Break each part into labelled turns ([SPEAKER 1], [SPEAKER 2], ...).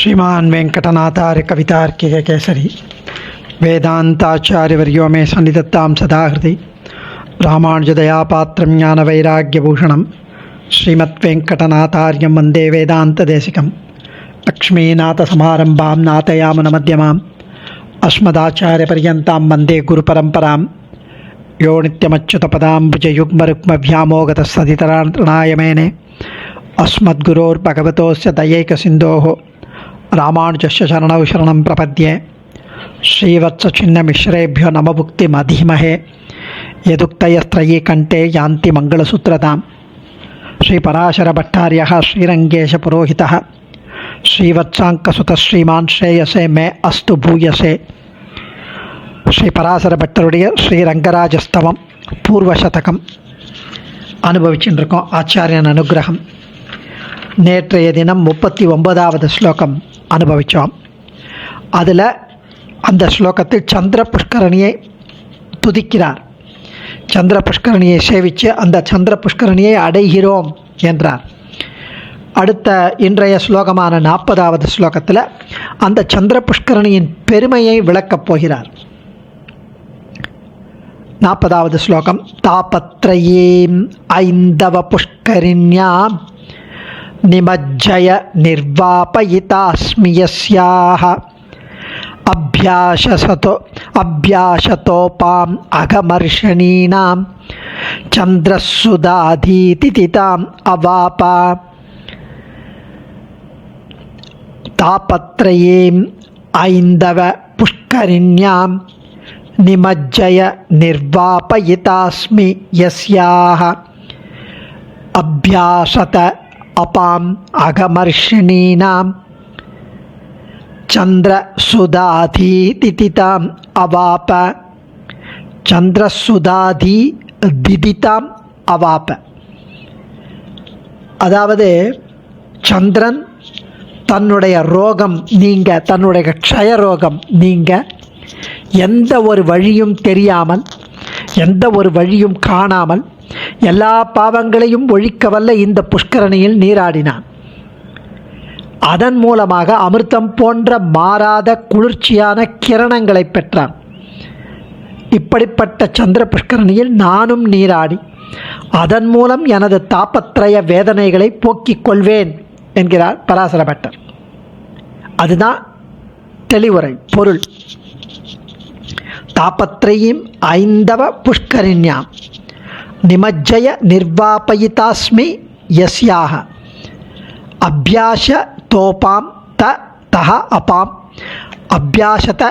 [SPEAKER 1] श्रीमान वेंकटनाथार्य कवितार्किक केसरी वेदांताचार्यवर्यो मे सन्निधत्तां सदा हृदि रामानुजदयापात्रं ज्ञानवैराग्यभूषणं श्रीमद्वेंकटनाथार्यं वन्दे वेदान्तदेशिकं लक्ष्मीनाथसमारम्भां नाथयामुनमध्यमाम् अस्मदाचार्यपर्यन्तां वन्दे गुरुपरम्परां यो नित्यमच्युतपदाम्बुजयुग्मरुक्मव्यामोगतस्तदितराणाय मेने अस्मद्गुरोर्भगवतोस्य दयैकसिन्धोः रामानुजस्य शरणौ शरणं प्रपद्ये श्रीवत्सचिन्नमिश्रेभ्यो नमभुक्तिमधीमहे यदुक्तयस्त्रयी कण्ठे यान्ति मङ्गलसूत्रतां श्रीपराशरभट्टार्यः श्रीरङ्गेशपुरोहितः श्रीवत्साङ्कसुतः श्रीमान् श्रेयसे मे अस्तु भूयसे ஸ்ரீபராசரபட்டருடைய ஸ்ரீரங்கராஜஸ்தவம் பூர்வசதகம் அனுபவிச்சுருக்கோம். ஆச்சாரியன் அனுகிரகம். நேற்றைய தினம் 39வது ஸ்லோகம் அனுபவித்தோம். அதில் அந்த ஸ்லோகத்தில் சந்திர புஷ்கரணியை துதிக்கிறார். சந்திர புஷ்கரணியை சேவித்து அந்த சந்திர புஷ்கரணியை அடைகிறோம் என்றார். அடுத்த இன்றைய ஸ்லோகமான 40வது ஸ்லோகத்தில் அந்த சந்திர புஷ்கரணியின் பெருமையை விளக்கப் போகிறார். 40வது ஸ்லோகம். தாபத்ரயீம் ஐந்தவ புஷ்கரிண்யாம் நிமஜ்ஜய நிர்வாபயிதாஸ்மி யஸ்யாஹ அபியாசதோபாம் அகமர்ஷணீனாம் சந்திரசுதாதீதிதாம் அவாபா. தாபத்ரயீம் ஐந்தவ புஷ்கரிண்யாம் நிமஜ்ஜய நிர்வாபயிதாஸ்மி யஸ்யாஹ அபியாசத அபாம் அகமர்ஷிணீனாம் சந்திரசுதாதீதிதாம் அவாப. சந்திரசுதாதீதிதாம் அவாப. அதாவது சந்திரன் தன்னுடைய ரோகம் நீங்க, தன்னுடைய க்ஷயரோகம் நீங்க, எந்த ஒரு வழியும் தெரியாமல், எந்த ஒரு வழியும் காணாமல் எல்லா பாவங்களையும் ஒழிக்கவல்ல இந்த புஷ்கரணியில் நீராடினான். அதன் மூலமாக அமிர்தம் போன்ற மாறாத குளிர்ச்சியான கிரணங்களை பெற்றான். இப்படிப்பட்ட சந்திர புஷ்கரணியில் நானும் நீராடி அதன் மூலம் எனது தாபத்ரய வேதனைகளை போக்கிக் கொள்வேன் என்கிறார் பராசரபட்டர். அதுதான் தெளிவுரை பொருள். தாபத்ரயீம் ஐந்தவ புஷ்கரிண்யாம் நிமஜ்ஜய நிர்வாபயிதாஸ்மி யஸ்யாஹ அபியாச தோபாம் தஹ அபாம் அபியாசத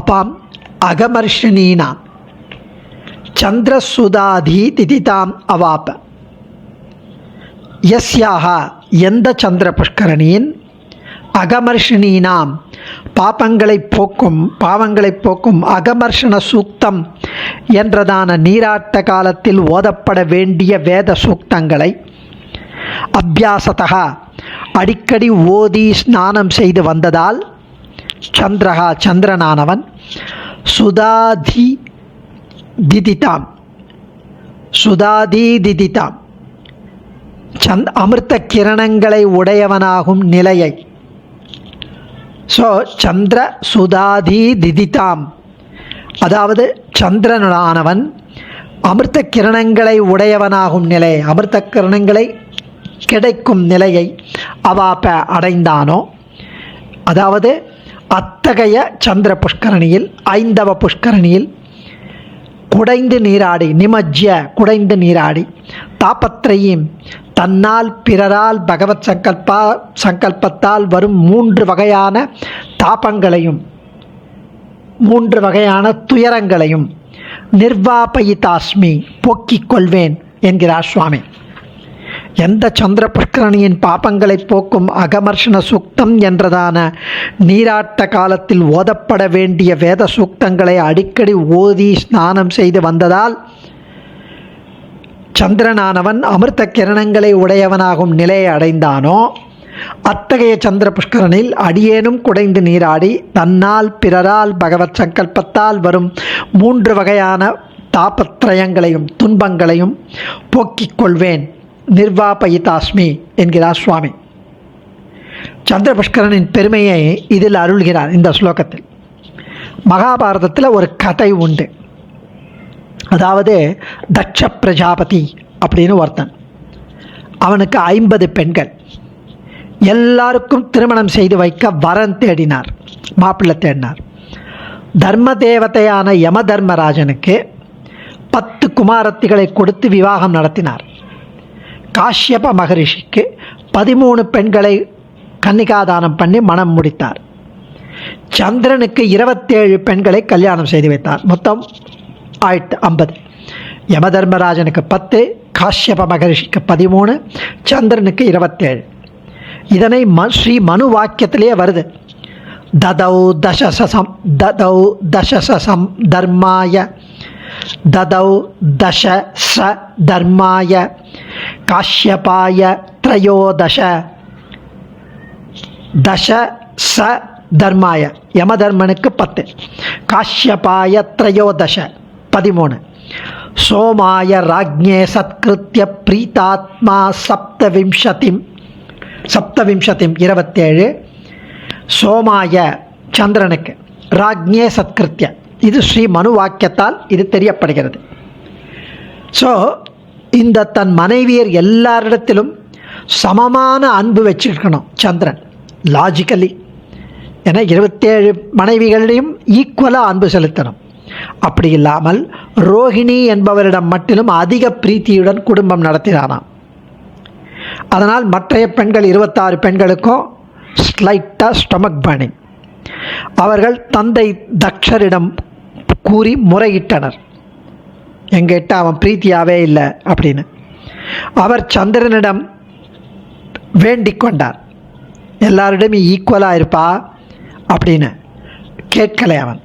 [SPEAKER 1] அபாம் அகமர்ஷிணீனாம் சந்திரசுதாதீதிதாம் அவாப. யஸ்யாஹ எந்த சந்திர புஷ்கரணியின், அகமர்ஷிணீனாம் பாவங்களை போக்கும் அகமர்ஷண சூக்தம் என்றதான நீராட்ட காலத்தில் ஓதப்பட வேண்டிய வேத சூக்தங்களை அபியாசதா அடிக்கடி ஓதி ஸ்நானம் செய்து வந்ததால் சந்திரஹா சந்திரனானவன் சுதாதீதிதாம் அமிர்த கிரணங்களை உடையவனாகும் நிலையை, சந்திர சுதாதீதிதாம், அதாவது சந்திரனானவன் அமிர்த கிரணங்களை உடையவனாகும் நிலை, அமிர்த கிரணங்களை கிடைக்கும் நிலையை அவாப்ப அடைந்தானோ. அதாவது அத்தகைய சந்திர புஷ்கரணியில், ஐந்தவ புஷ்கரணியில் குடைந்து நீராடி, நிமஜ்ய குடைந்து நீராடி, தாபத்ரயீம் தன்னால் பிறரால் பகவத் சங்கல்பத்தால் வரும் 3 வகையான தாபங்களையும் 3 வகையான துயரங்களையும் நிர்வாபயிதாஸ்மி போக்கிக் கொள்வேன் என்கிறார் சுவாமி. எந்த சந்திர புஷ்கரணியின் பாபங்களை போக்கும் அகமர்ஷண சூக்தம் என்றதான நீராட்ட காலத்தில் ஓதப்பட வேண்டிய வேத சூக்தங்களை அடிக்கடி ஓதி ஸ்நானம் செய்து வந்ததால் சந்திரனானவன் அமிர்த கிரணங்களை உடையவனாகும் நிலையை அடைந்தானோ, அத்தகைய சந்திர புஷ்கரனில் அடியேனும் குடைந்து நீராடி தன்னால் பிறரால் பகவத் சங்கல்பத்தால் வரும் 3 வகையான தாபத்ரயங்களையும் துன்பங்களையும் போக்கிக் கொள்வேன் நிர்வாபயிதாஸ்மி என்கிறார் சுவாமி. சந்திர புஷ்கரனின் பெருமையை இதில் அருள்கிறார். இந்த ஸ்லோகத்தில் மகாபாரதத்தில் ஒரு கதை உண்டு. அதாவது தட்ச பிரஜாபதி அப்படின்னு ஒருத்தன், அவனுக்கு 50 பெண்கள், எல்லாருக்கும் திருமணம் செய்து வைக்க வரன் தேடினார், மாப்பிள்ளை தேடினார். தர்ம தேவதையான யம தர்மராஜனுக்கு 10 குமாரத்திகளை கொடுத்து விவாகம் நடத்தினார். காஷ்யப மகரிஷிக்கு 13 பெண்களை கன்னிகாதானம் பண்ணி மனம் முடித்தார். சந்திரனுக்கு 27 பெண்களை கல்யாணம் செய்து வைத்தார். மொத்தம் 50. யம தர்மராஜனுக்கு 10, காஷ்யப மகரிஷிக்கு 13, சந்திரனுக்கு 27. இதனை ஸ்ரீ மனு வாக்கியத்திலேயே வருது. ததௌ தசசம் தர்மாய ததௌ தச ச தர்மாய காஷ்யபாய த்ரயோதச தச ச தர்மாய. யமதர்மனுக்கு 10, காஷ்யபாய த்ரயோதச 13, சோமாய ராஜ்ஞே சத்கிருத்ய பிரீதாத்மா சப்தவிம்சதிம் 27, சோமாய சந்திரனுக்கு, ராஜ்ஞே சத்கிருத்ய. இது ஸ்ரீ மனு வாக்கியத்தால் இது தெரியப்படுகிறது. ஸோ இந்த தன் மனைவியர் எல்லாரிடத்திலும் சமமான அன்பு வச்சிருக்கணும் சந்திரன், லாஜிக்கலி. ஏன்னா 27 மனைவிகளிடையும் ஈக்குவலாக அன்பு செலுத்தணும். அப்படி இல்லாமல் ரோஹிணி என்பவரிடம் மட்டிலும் அதிக பிரீத்தியுடன் குடும்பம் நடத்தினாராம். அதனால் மற்றைய பெண்கள் 26 பெண்களுக்கும் ஸ்லைட்டாக ஸ்டொமக் பர்னிங். அவர்கள் தந்தை தக்ஷரிடம் கூறி முறையிட்டனர், எங்கிட்ட அவன் பிரீத்தியாவே இல்லை அப்படின்னு. அவர் சந்திரனிடம் வேண்டிக் கொண்டார், எல்லாரிடமே ஈக்குவலாக இருப்பா அப்படின்னு. கேட்கலை அவன்.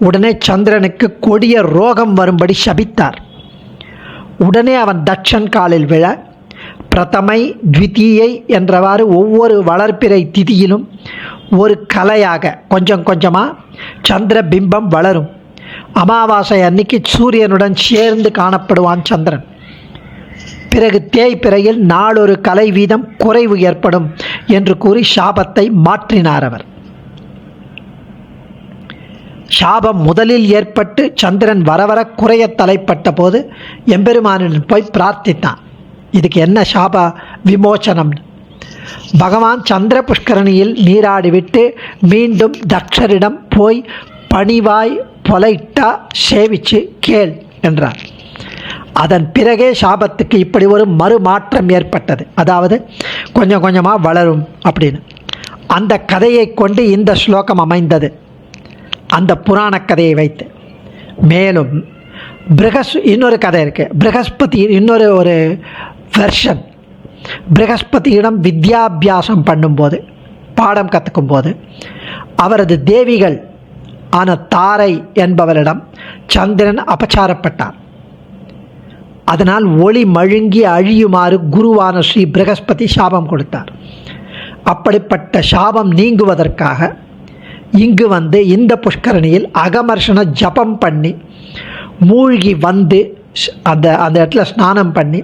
[SPEAKER 1] உடனே சந்திரனுக்கு கொடிய ரோகம் வரும்படி சபித்தார். உடனே அவன் தட்சன் காலில் விழ, பிரதமை த்விதீயை என்றவாறு ஒவ்வொரு வளர்ப்பிறை திதியிலும் ஒரு கலையாக கொஞ்சம் கொஞ்சமாக சந்திர பிம்பம் வளரும். அமாவாசை அன்னைக்கு சூரியனுடன் சேர்ந்து காணப்படுவான் சந்திரன். பிறகு தேய்பிறையில் நாளொரு கலை வீதம் குறைவு ஏற்படும் என்று கூறி சாபத்தை மாற்றினார் அவர். சாபம் முதலில் ஏற்பட்டு சந்திரன் வரவர குறைய தலைப்பட்ட போது எம்பெருமானிடம் போய் பிரார்த்தித்தான், இதுக்கு என்ன சாப விமோச்சனம். பகவான் சந்திர புஷ்கரணியில் நீராடிவிட்டு மீண்டும் தக்ஷரிடம் போய் பணிவாய் பொலைட்டா சேவிச்சு கேள் என்றார். அதன் பிறகே சாபத்துக்கு இப்படி ஒரு மறுமாற்றம் ஏற்பட்டது. அதாவது கொஞ்சம் கொஞ்சமாக வளரும் அப்படின்னு. அந்த கதையை கொண்டு இந்த ஸ்லோகம் அமைந்தது, அந்த புராண கதையை வைத்து. மேலும் இன்னொரு கதை இருக்குது, ப்ரகஸ்பதி இன்னொரு ஒரு வெர்ஷன். ப்ரகஸ்பதியிடம் வித்யாபியாசம் பண்ணும்போது, பாடம் கற்றுக்கும்போது, அவரது தேவிகள் ஆன தாரை என்பவரிடம் சந்திரன் அபச்சாரப்பட்டார். அதனால் ஒளி மழுங்கி அழியுமாறு குருவான ஸ்ரீ ப்ரகஸ்பதி சாபம் கொடுத்தார். அப்படிப்பட்ட சாபம் நீங்குவதற்காக இங்கு வந்து இந்த புஷ்கரணியில் அகமர்ஷண ஜபம் பண்ணி மூழ்கி வந்து அந்த இடத்துல ஸ்நானம் பண்ணி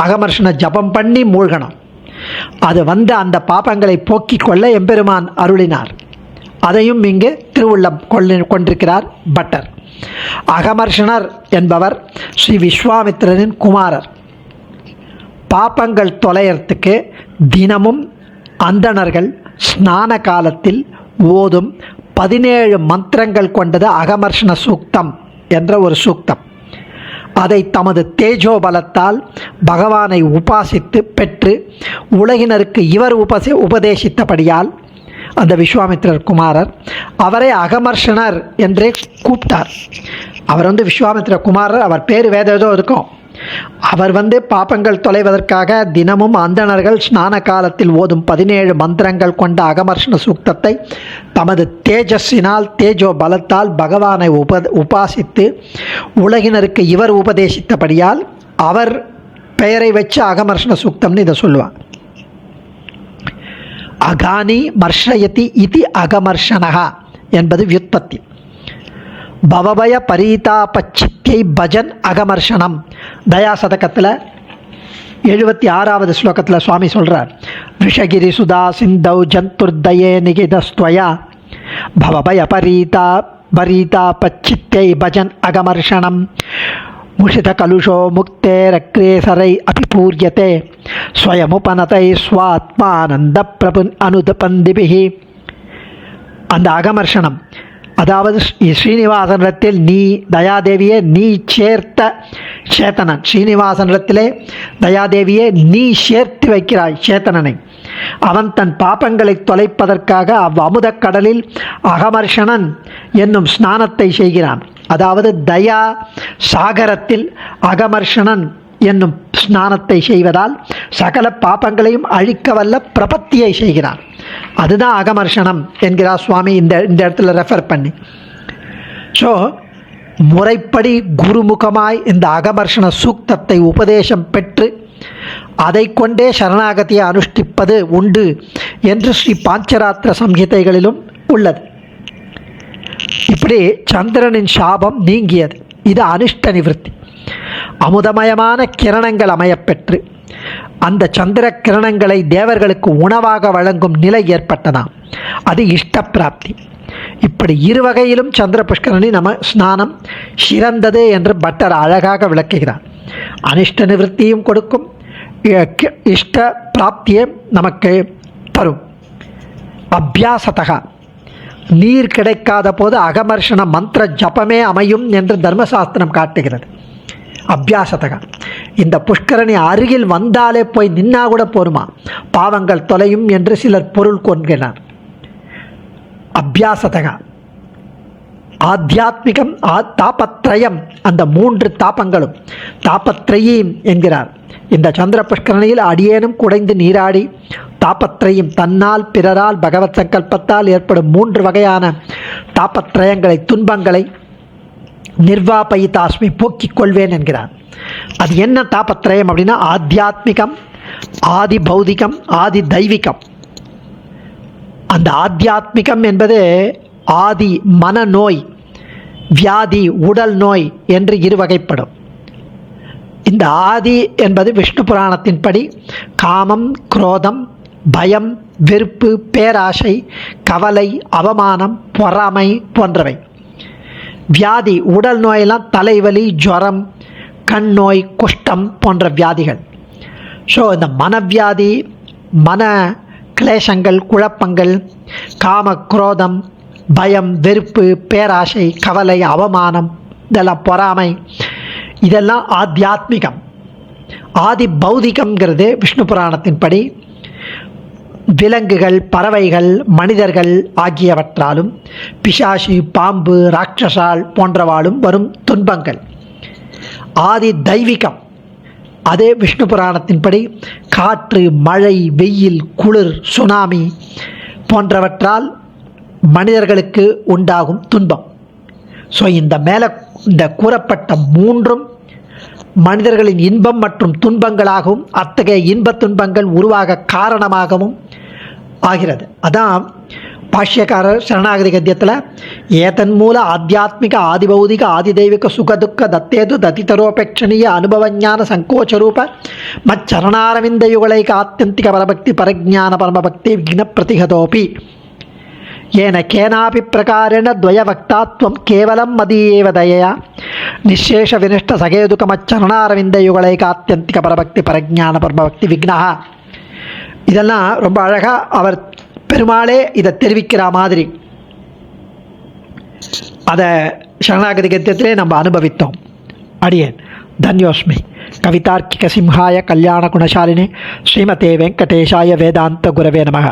[SPEAKER 1] அகமர்ஷண ஜபம் பண்ணி மூழ்கணும். அது வந்து அந்த பாபங்களை போக்கிக் கொள்ள எம்பெருமான் அருளினார். அதையும் இங்கு திருவுள்ளம் கொண்டிருக்கிறார் பட்டர். அகமர்ஷணர் என்பவர் ஸ்ரீ விஸ்வாமித்திரனின் குமாரர். பாபங்கள் தொலையறதுக்கு தினமும் அந்தணர்கள் ஸ்நான காலத்தில் ஓதும் 17 மந்திரங்கள் கொண்டது அகமர்ஷண சூக்தம் என்ற ஒரு சூக்தம். அதை தமது தேஜோபலத்தால் பகவானை உபாசித்து பெற்று உலகினருக்கு இவர் உபதேசித்தபடியால் அந்த விஸ்வாமித்திரர் குமாரர் அவரை அகமர்ஷணர் என்றே கூப்பிட்டார். அவர் விஸ்வாமித்திர குமாரர், அவர் பேர் வேற ஏதோ இருக்கும். அவர் பாபங்கள் தொலைவதற்காக தினமும் அந்தணர்கள் ஸ்நான காலத்தில் ஓதும் 17 மந்திரங்கள் கொண்ட அகமர்ஷண சூக்தத்தை தமது தேஜஸினால் தேஜோ பலத்தால் பகவானை உபாசித்து உலகினருக்கு இவர் உபதேசித்தபடியால் அவர் பெயரை வச்சு அகமர்ஷண சூக்தம்னு இதை சொல்லுவார். அகானி மர்ஷயதி இது அகமர்ஷனகா என்பது வியுத்பத்தி. பவபய பரீதாபச்சித்தியை பஜன் அகமர்ஷனம். தயாசதகத்தில் 76வது ஸ்லோகத்தில் சுவாமி சொல்கிறார், ரிஷகிரி சுதா சிந்தௌ ஜந்துர்தயே நிகிதஸ்துவயா பவபய பரீதா பச்சித்தை பஜன் அகமர்ஷணம் முஷித கலுஷோ முக்தேரக்ரேசரை அபிபூர்யதே ஸ்வயமுபனதை ஸ்வாத்மானந்த பிரபுன் அனுதபந்திபிஹி. அந்த அகமர்ஷனம், அதாவது ஸ்ரீனிவாசனிடத்தில் நீ தயாதேவியே நீ சேர்த்த சேத்தனன், ஸ்ரீனிவாசனிடத்திலே தயாதேவியே நீ சேர்த்து வைக்கிறாய் சேத்தனனை. அவன் தன் பாப்பங்களை தொலைப்பதற்காக அவ்அமுதக் கடலில் அகமர்ஷணன் என்னும் ஸ்நானத்தை செய்கிறான். அதாவது தயா சாகரத்தில் அகமர்ஷணன் என்னும் ஸ்நானத்தை செய்வதால் சகல பாப்பங்களையும் அழிக்க வல்ல பிரபத்தியை செய்கிறான். அதுதான் அகமர்ஷனம் என்கிறார் சுவாமி இந்த இடத்துல ரெஃபர் பண்ணி. ஸோ முறைப்படி குருமுகமாய் இந்த அகமர்ஷண சூக்தத்தை உபதேசம் பெற்று அதை கொண்டே சரணாகதியை அனுஷ்டிப்பது உண்டு என்று ஸ்ரீ பாஞ்சராத்திர சம்ஹிதைகளிலும் உள்ளது. இப்படி சந்திரனின் சாபம் நீங்கியது. இது அனிஷ்ட நிவர்த்தி. அமுதமயமான கிரணங்கள் அமையப்பெற்று அந்த சந்திர கிரணங்களை தேவர்களுக்கு உணவாக வழங்கும் நிலை ஏற்பட்டதாம். அது இஷ்ட பிராப்தி. இப்படி இருவகையிலும் சந்திர புஷ்கரணி நம்ம ஸ்நானம் சிறந்தது என்று பட்டர் அழகாக விளக்குகிறார். அனிஷ்ட நிவர்த்தியும் கொடுக்கும், இஷ்ட பிராப்தியை நமக்கு தரும். அபியாசதகா, நீர் கிடைக்காத போது அகமர்ஷண மந்திர ஜபமே அமையும் என்று தர்மசாஸ்திரம் காட்டுகிறது. அபியாசதகா, இந்த புஷ்கரணி அருகில் வந்தாலே போய் நின்னா கூட போருமா, பாவங்கள் தொலையும் என்று சிலர் பொருள் கொள்கிறார். அபியாசதகா ஆத்தியாத்மிகம் தாபத்ரயம், அந்த 3 தாபங்களும் தாபத்ரயீம் என்கிறார். இந்த சந்திர புஷ்கரணியில் அடியேனும் குடைந்து நீராடி தாபத்ரயம் தன்னால் பிறரால் பகவத் சங்கல்பத்தால் ஏற்படும் 3 வகையான தாபத்ரயங்களை துன்பங்களை நிர்வாபயிதாஸ்மி போக்கிக் கொள்வேன் என்கிறார். அது என்ன தாபத்ரயம் அப்படின்னா, ஆத்தியாத்மிகம், ஆதி பௌதிகம், ஆதி தெய்வீகம். அந்த ஆத்தியாத்மிகம் என்பது ஆதி மனநோய், வியாதி உடல் நோய் என்று 2 வகைப்படும். இந்த ஆதி என்பது விஷ்ணு புராணத்தின்படி காமம், குரோதம், பயம், வெறுப்பு, பேராசை, கவலை, அவமானம், பொறாமை போன்றவை. வியாதி உடல் நோயெல்லாம் தலைவலி, ஜுரம், கண் நோய், குஷ்டம் போன்ற வியாதிகள். ஸோ இந்த மனவியாதி, மன கிளேசங்கள், குழப்பங்கள், காம, குரோதம், பயம், வெறுப்பு, பேராசை, கவலை, அவமானம், இதெல்லாம் பொறாமை, இதெல்லாம் ஆத்தியாத்மிகம். ஆதி பௌதிகம்ங்கிறது விஷ்ணு புராணத்தின்படி விலங்குகள், பறவைகள், மனிதர்கள் ஆகியவற்றாலும் பிசாசு, பாம்பு, ராட்சசால் போன்றவாலும் வரும் துன்பங்கள். ஆதி தெய்வீகம், அதே விஷ்ணு புராணத்தின்படி காற்று, மழை, வெயில், குளிர், சுனாமி போன்றவற்றால் மனிதர்களுக்கு உண்டாகும் துன்பம். ஸோ இந்த கூறப்பட்ட 3ம் மனிதர்களின் இன்பம் மற்றும் துன்பங்களாகவும் அத்தகைய இன்ப துன்பங்கள் உருவாக காரணமாகவும் ஆகிறது. அதான் பாஷ்யக்காரர் சரணாகதி கத்தியத்தில் ஏதன் மூல ஆத்தியாத்மிக, ஆதிபௌதிக, ஆதிதெய்விக சுகதுக்க தத்தேது ததிதரோபேட்சணீய அனுபவஞான சங்கோச்சரூப மச்சரணாரவிந்த யுகலைக ஆத்தியந்திக பரபக்தி பரஜான பரமபக்தி விக்ன பிரதிகதோபி ஏன கேனாபி பிரகாரேண துவயவக்தாத்வம் கேவலம் மதீயேவ தயயா நிசேஷ வினிஷ்ட சகேதுகமச்சரணாரவிந்த யுகலைக ஆத்தியந்திக பரபக்தி பரஜான பரமபக்தி விக்னா. இதெல்லாம் ரொம்ப அழகாக அவர் பெருமாளே இதை தெரிவிக்கிற மாதிரி அதை சரணாகதி கத்தியத்திலே நம்ம அனுபவித்தோம். அடியேன் தன்யோஸ்மி. கவிதார்க்கிக சிம்ஹாய கல்யாண குணசாலினே ஸ்ரீமதே வெங்கடேஷாய வேதாந்த குரவே நமः.